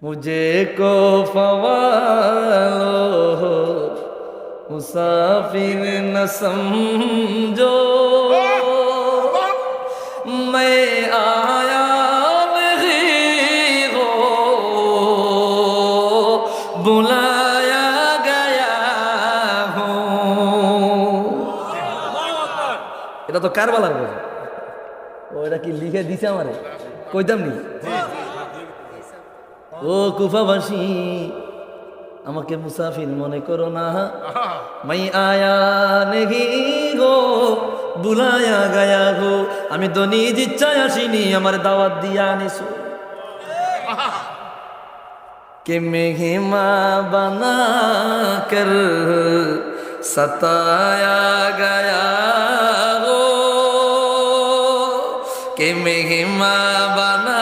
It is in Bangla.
मुझे को फवालो मुसाफिर न समझो मैं आया नहीं हो बुलाया गया हूँ। এটা তো কারবালার কথা। ও এটা কি লিখে দিছে আমারে কইতাম নি। ও কুফাবাসী আমাকে মুসাফির মনে করো না, মাই আয়া নেহি গো বুলায়া গায়া গো, আমি তো নিজ ইচ্ছায় আসিনি, আমার দাওয়াত দিয়া আনিছো। কে মেহমা বানা কর সতায়া গায়া গো, কে মেহমা বানা